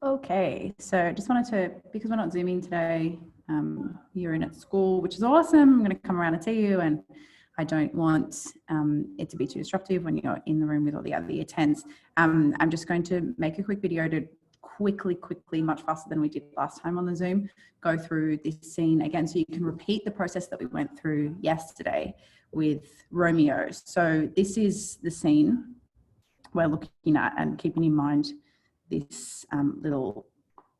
Okay, so just wanted to, because we're not Zooming today, you're in at school, which is awesome. I'm going to come around and see you, and I don't want it to be too disruptive when you're in the room with all the other year 10s. I'm just going to make a quick video to quickly, much faster than we did last time on the Zoom, go through this scene again so you can repeat the process that we went through yesterday with Romeo. So this is the scene we're looking at, and keeping in mind this little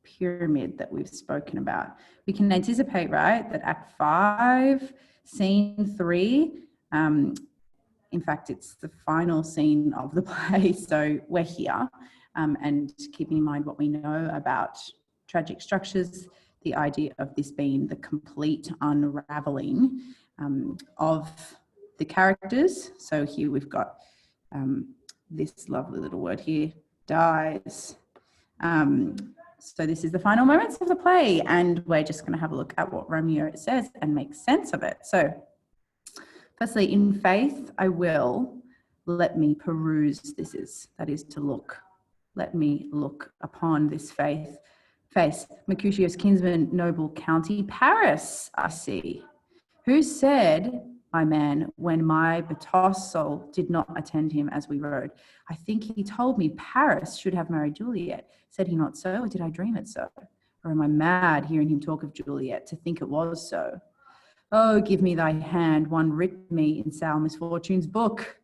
pyramid that we've spoken about. We can anticipate, right, that Act 5, Scene 3, in fact, it's the final scene of the play, so we're here, and keeping in mind what we know about tragic structures, the idea of this being the complete unraveling of the characters. So here we've got this lovely little word here, dies. So this is the final moments of the play, and we're just going to have a look at what Romeo says and make sense of it. So firstly, in faith, I will, let me peruse that is to look. Let me look upon this face. Mercutio's kinsman, noble county, Paris, I see. Who said, my man, when my betrothed soul did not attend him as we rode? I think he told me Paris should have married Juliet. Said he not so, or did I dream it so? Or am I mad hearing him talk of Juliet to think it was so? Oh, give me thy hand, one writ me in Sal Misfortune's book.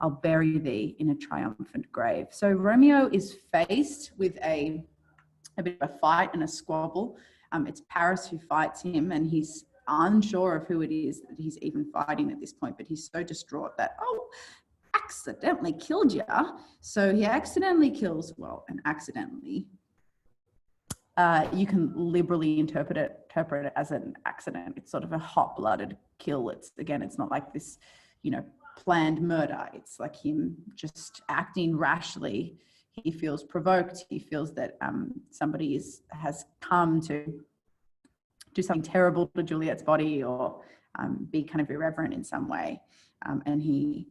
I'll bury thee in a triumphant grave. So Romeo is faced with a bit of a fight and a squabble. It's Paris who fights him, and he's unsure of who it is that he's even fighting at this point, but he's so distraught that, accidentally killed you. So he accidentally kills, and accidentally, you can liberally interpret it as an accident. It's sort of a hot-blooded kill. It's not like this, planned murder. It's like him just acting rashly. He feels provoked. He feels that somebody has come to do something terrible to Juliet's body, or be kind of irreverent in some way. And he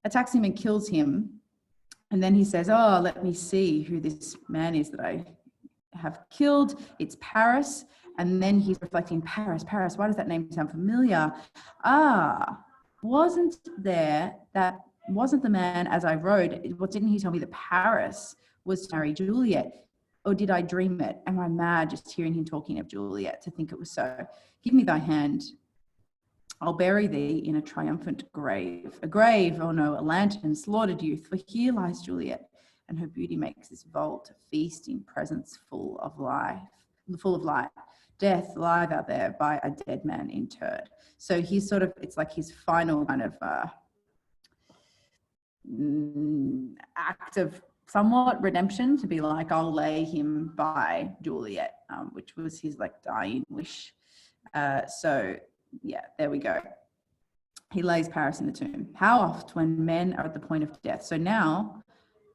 attacks him and kills him. And then he says, oh, let me see who this man is that I have killed. It's Paris. And then he's reflecting, Paris, why does that name sound familiar? Wasn't the man as I rode? What, didn't he tell me that Paris was to marry Juliet? Or did I dream it? Am I mad just hearing him talking of Juliet to think it was so? Give me thy hand. I'll bury thee in a triumphant grave. A grave, oh no, a lantern, slaughtered youth, for here lies Juliet, and her beauty makes this vault a feasting presence full of light. Death, lie thou there by a dead man interred. So he's sort of, it's like his final kind of act of somewhat redemption, to be like, I'll lay him by Juliet, which was his dying wish. So yeah, there we go. He lays Paris in the tomb. How oft when men are at the point of death? So now,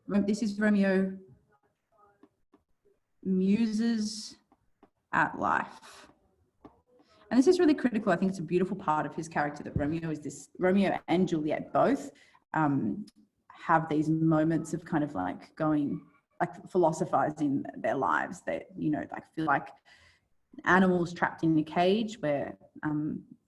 this is Romeo muses at life. And this is really critical. I think it's a beautiful part of his character that Romeo and Juliet both have these moments of kind of going, philosophizing their lives. They, feel like animals trapped in a cage where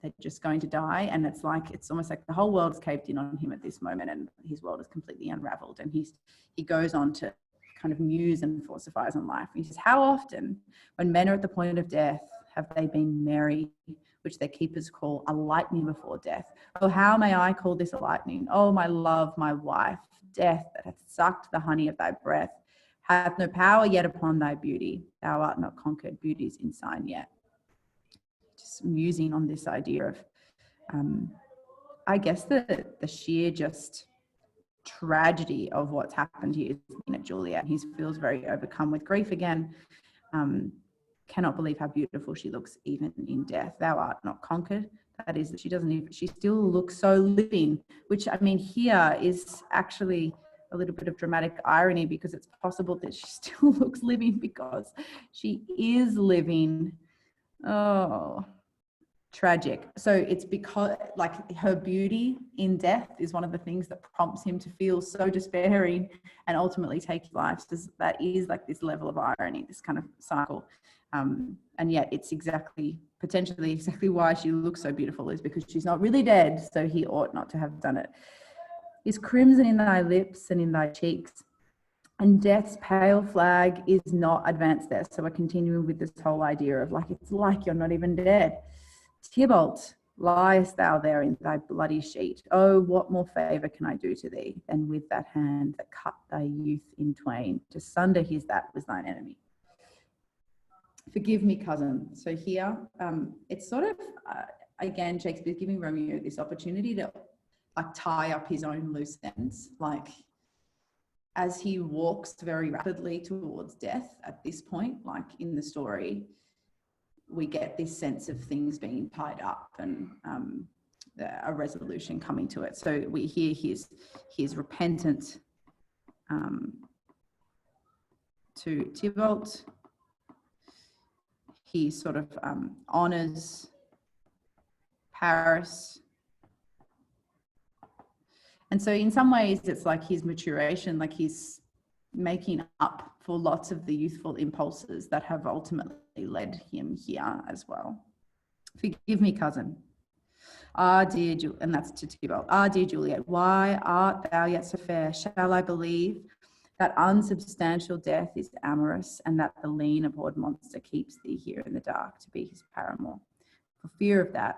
they're just going to die. And it's almost like the whole world is caved in on him at this moment, and his world is completely unraveled. And he goes on to kind of muse and philosophize on life. He says, how often when men are at the point of death have they been merry, which their keepers call a lightning before death? Oh, how may I call this a lightning? Oh, my love, my wife, death that hath sucked the honey of thy breath, hath no power yet upon thy beauty. Thou art not conquered, beauty's ensign yet. Just musing on this idea of, I guess, the sheer just tragedy of what's happened here at Juliet. He feels very overcome with grief again. Cannot believe how beautiful she looks even in death. Thou art not conquered. That is, that she still looks so living, which, I mean, here is actually a little bit of dramatic irony, because it's possible that she still looks living because she is living. Oh, tragic. So it's because like her beauty in death is one of the things that prompts him to feel so despairing and ultimately take his life. So that is like this level of irony, this kind of cycle. And yet it's potentially exactly why she looks so beautiful, is because she's not really dead, so he ought not to have done it. Is crimson in thy lips and in thy cheeks, and death's pale flag is not advanced there. So we're continuing with this whole idea of like, it's like you're not even dead. Tybalt, liest thou there in thy bloody sheet? Oh, what more favour can I do to thee than with that hand that cut thy youth in twain? To sunder his that was thine enemy. Forgive me, cousin. So here, it's sort of, again, Shakespeare's giving Romeo this opportunity to like tie up his own loose ends. Like, as he walks very rapidly towards death at this point, like in the story, we get this sense of things being tied up and a resolution coming to it. So we hear his repentant to Tybalt. He sort of honours Paris. And so in some ways, it's like his maturation, like he's making up for lots of the youthful impulses that have ultimately led him here as well. Forgive me, cousin. Ah, dear Juliet, and that's to Tybalt. Ah, dear Juliet, why art thou yet so fair? Shall I believe that unsubstantial death is amorous, and that the lean abhorred monster keeps thee here in the dark to be his paramour? For fear of that,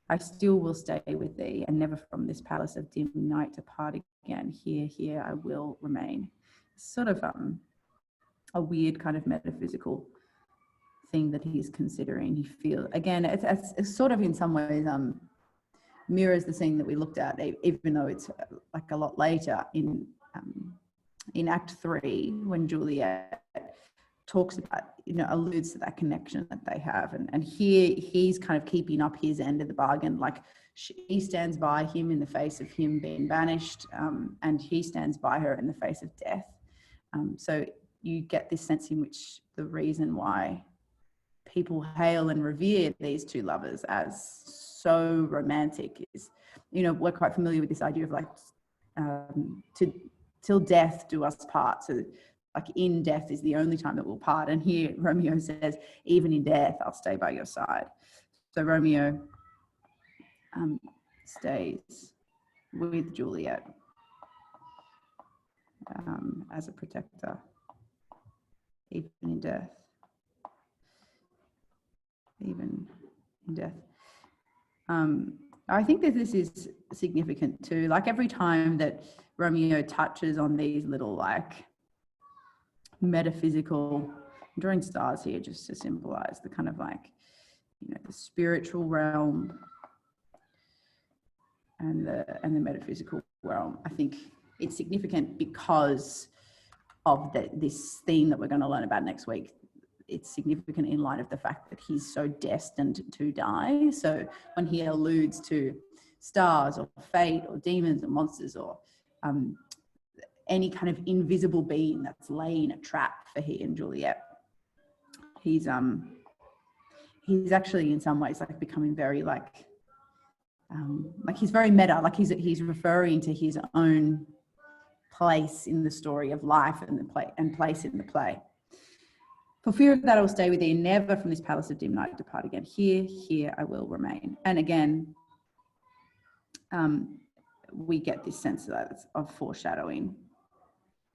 I still will stay with thee, and never from this palace of dim night depart again. Here I will remain. Sort of a weird kind of metaphysical thing that he's considering. He feels, again, it's sort of in some ways mirrors the scene that we looked at, even though it's like a lot later in Act 3, when Juliet talks about, alludes to that connection that they have. And here he's kind of keeping up his end of the bargain. Like, she stands by him in the face of him being banished, and he stands by her in the face of death. So you get this sense in which the reason why people hail and revere these two lovers as so romantic is, we're quite familiar with this idea of like, till death do us part. So like, in death is the only time that we'll part. And here Romeo says, even in death, I'll stay by your side. So Romeo stays with Juliet as a protector, even in death. Even in death. I think that this is significant too. Like, every time that Romeo touches on these little like metaphysical, I'm drawing stars here just to symbolize the kind of like, the spiritual realm and the metaphysical realm. I think it's significant because of this theme that we're going to learn about next week. It's significant in light of the fact that he's so destined to die. So when he alludes to stars or fate or demons or monsters or any kind of invisible being that's laying a trap for he and Juliet, he's actually in some ways like becoming very like he's very meta, like he's referring to his own place in the story of life and the play and place in the play. For fear of that, I will stay with thee, never from this palace of dim night depart again. Here I will remain. And again, we get this sense of foreshadowing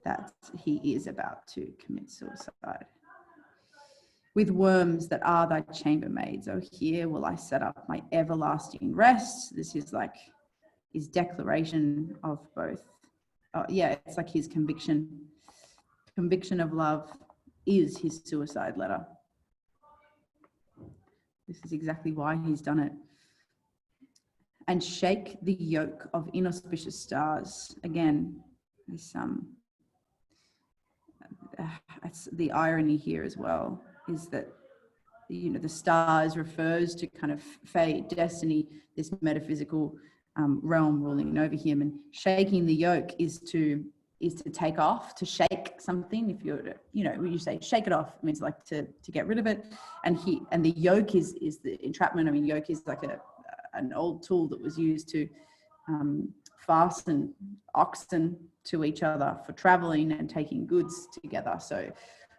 that he is about to commit suicide. With worms that are thy chambermaids, oh, here will I set up my everlasting rest. This is like his declaration of both. It's like his conviction of love is his suicide letter. This is exactly why he's done it. And shake the yoke of inauspicious stars. Again, this it's the irony here as well, is that the stars refers to kind of fate, destiny, this metaphysical realm ruling over him, and shaking the yoke is to is to take off, to shake something. If you're, when you say shake it off, it means like to get rid of it. And the yoke is the entrapment. I mean, yoke is like an old tool that was used to fasten oxen to each other for traveling and taking goods together. So,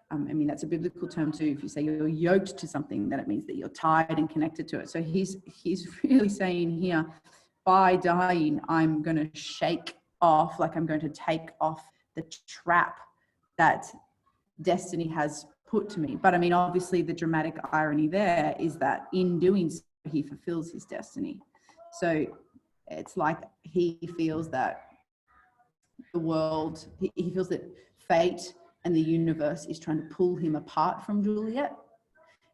I mean, that's a biblical term too. If you say you're yoked to something, then it means that you're tied and connected to it. So he's really saying here, by dying, I'm going to shake off, like I'm going to take off the trap that destiny has put to me. But I mean, obviously the dramatic irony there is that in doing so, he fulfills his destiny. So it's like he feels that the world, he feels that fate and the universe is trying to pull him apart from Juliet.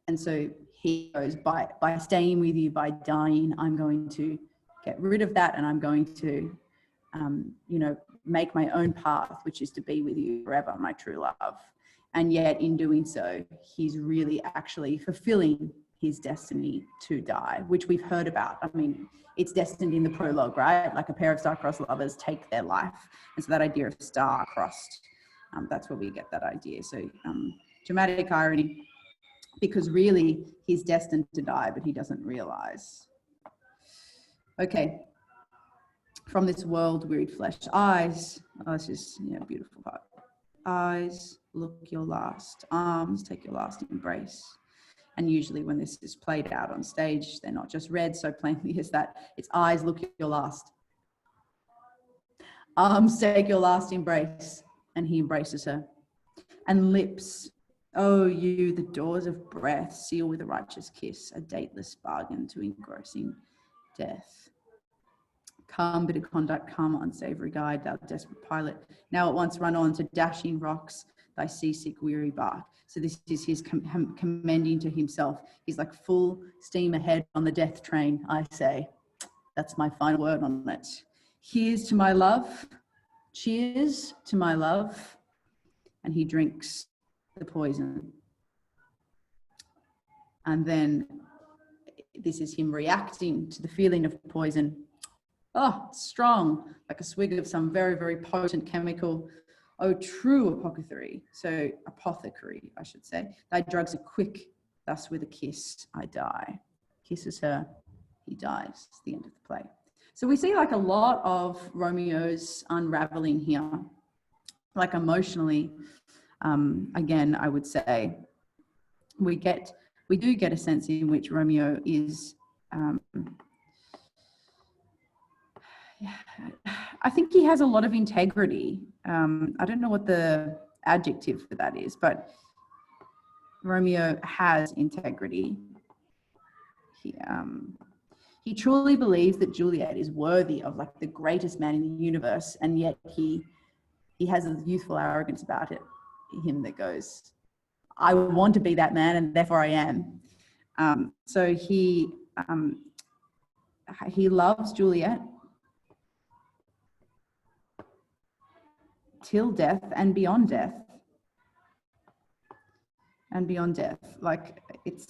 And so he goes, by staying with you, by dying, I'm going to get rid of that, and I'm going to, make my own path, which is to be with you forever, my true love. And yet in doing so, he's really actually fulfilling his destiny to die, which we've heard about. I mean, it's destined in the prologue, right? Like a pair of star-crossed lovers take their life. And so that idea of star-crossed, that's where we get that idea. So dramatic irony, because really he's destined to die, but he doesn't realize. Okay. From this world, wearied flesh, eyes. Oh, this is a beautiful part. Eyes, look your last. Arms, take your last embrace. And usually when this is played out on stage, they're not just read so plainly as that. It's eyes, look your last. Arms, take your last embrace. And he embraces her. And lips, oh, you, the doors of breath, seal with a righteous kiss, a dateless bargain to engrossing death. Come, bitter conduct, come, unsavory guide, thou desperate pilot. Now at once run on to dashing rocks, thy seasick, weary bark. So this is his commending to himself. He's like full steam ahead on the death train, I say. That's my final word on it. Here's to my love. Cheers to my love. And he drinks the poison. And then this is him reacting to the feeling of poison. Oh, strong, like a swig of some very, very potent chemical. Oh, true apothecary. So apothecary, I should say. Thy drugs are quick, thus with a kiss I die. Kisses her, he dies. It's the end of the play. So we see like a lot of Romeo's unraveling here, like emotionally. Again, I would say we do get a sense in which Romeo is, I think he has a lot of integrity. I don't know what the adjective for that is, but Romeo has integrity. He truly believes that Juliet is worthy of like the greatest man in the universe, and yet he has a youthful arrogance about him that goes, I want to be that man, and therefore I am. So he loves Juliet till death and beyond death. And beyond death. Like it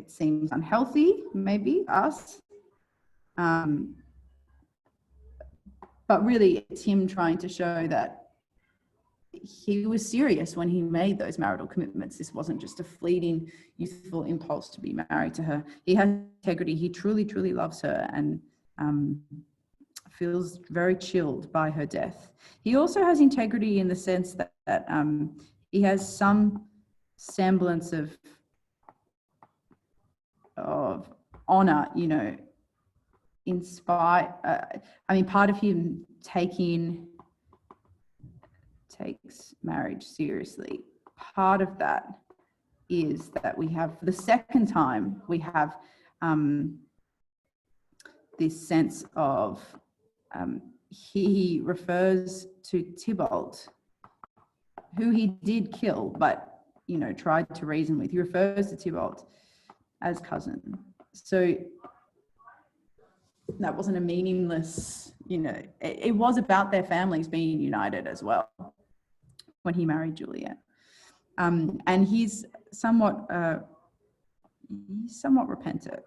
seems unhealthy, maybe us. But really it's him trying to show that he was serious when he made those marital commitments. This wasn't just a fleeting, youthful impulse to be married to her. He has integrity. He truly, truly loves her, and feels very chilled by her death. He also has integrity in the sense that he has some semblance of honor, in spite. Part of him takes marriage seriously. Part of that is that we have, for the second time, we have this sense of he refers to Tybalt, who he did kill, but tried to reason with. He refers to Tybalt as cousin. So that wasn't a meaningless, it was about their families being united as well when he married Juliet. And he's somewhat repentant.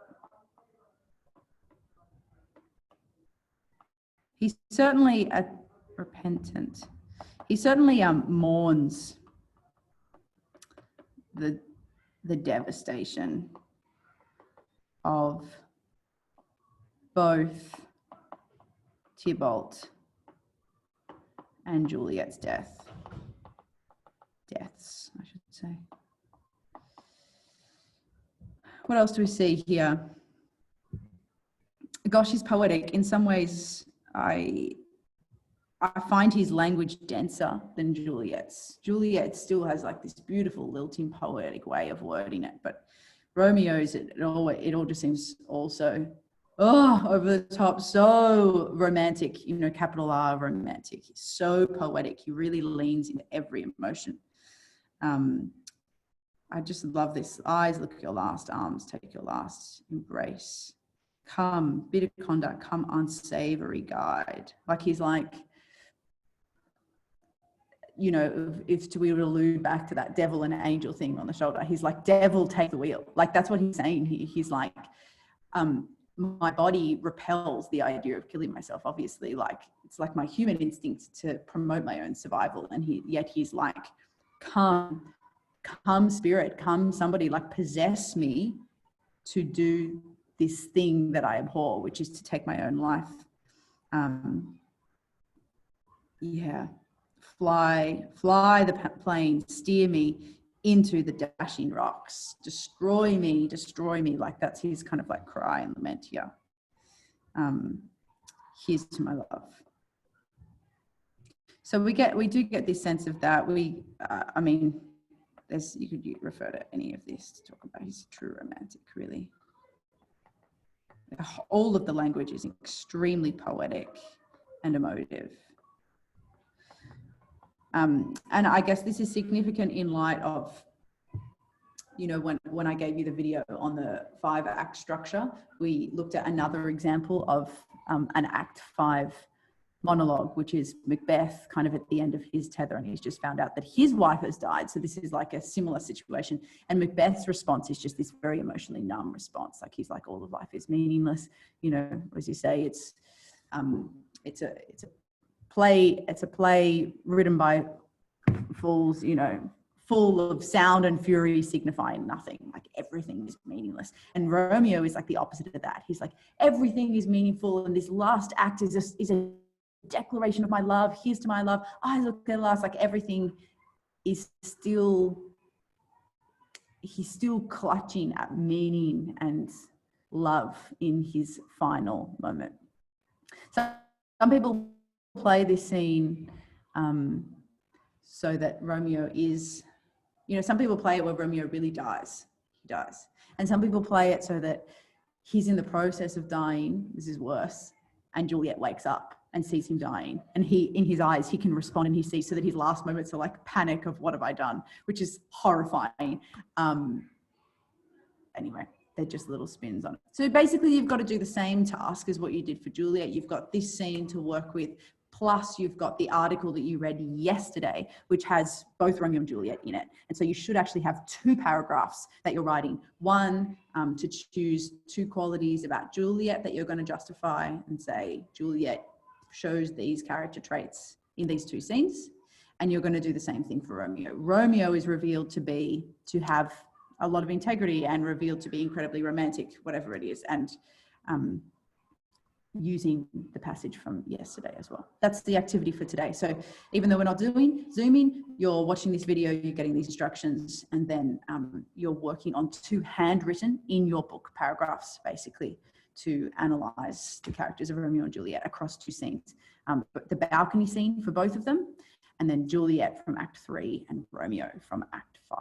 He's certainly repentant. he certainly mourns the devastation of both Tybalt and Juliet's deaths, I should say. What else do we see here? Gosh, he's poetic. In some ways, I find his language denser than Juliet's. Juliet still has like this beautiful lilting poetic way of wording it, but Romeo's, it all just seems also over the top, so romantic, you know, capital R romantic. He's so poetic. He really leans into every emotion. I just love this. Eyes look your last, arms take your last embrace. Come, bitter conduct, come unsavory guide. Like he's like, you know, if we would allude back to that devil and angel thing on the shoulder, he's like, devil, take the wheel. Like that's what he's saying. He's like, my body repels the idea of killing myself, obviously. Like it's like my human instinct to promote my own survival. And yet he's like, come spirit, come somebody, like possess me to do this thing that I abhor, which is to take my own life. Yeah. Fly the plane, steer me into the dashing rocks, destroy me, like that's his kind of like cry and lament here. Here's to my love. So we do get this sense of that. I mean, you could refer to any of this to talk about he's a true romantic, really. All of the language is extremely poetic and emotive. And I guess this is significant in light of, you know, when I gave you the video on the 5-act structure, we looked at another example of an Act 5 monologue, which is Macbeth kind of at the end of his tether, and he's just found out that his wife has died. So this is like a similar situation. And Macbeth's response is just this very emotionally numb response. Like he's like, all of life is meaningless. You know, as you say, it's a play written by fools, you know, full of sound and fury signifying nothing. Like everything is meaningless. And Romeo is like the opposite of that. He's like, everything is meaningful, and this last act is a declaration of my love. Here's to my love. Eyes look their last. Like everything is still, he's still clutching at meaning and love in his final moment. So some people play this scene so that Romeo is, you know, some people play it where Romeo really dies. He dies. And some people play it so that he's in the process of dying. This is worse. And Juliet wakes up and sees him dying. And in his eyes, he can respond, and he sees, so that his last moments are like panic of what have I done, which is horrifying. Anyway, they're just little spins on it. So basically you've got to do the same task as what you did for Juliet. You've got this scene to work with, plus you've got the article that you read yesterday, which has both Romeo and Juliet in it. And so you should actually have 2 paragraphs that you're writing. One, to choose 2 qualities about Juliet that you're going to justify and say, Juliet shows these character traits in these 2 scenes. And you're going to do the same thing for Romeo. Romeo is revealed to have a lot of integrity, and revealed to be incredibly romantic, whatever it is. And using the passage from yesterday as well. That's the activity for today. So even though we're not Zooming, you're watching this video, you're getting these instructions, and then you're working on 2 handwritten in your book paragraphs, basically, to analyze the characters of Romeo and Juliet across 2 scenes. But the balcony scene for both of them, and then Juliet from Act 3 and Romeo from Act 5.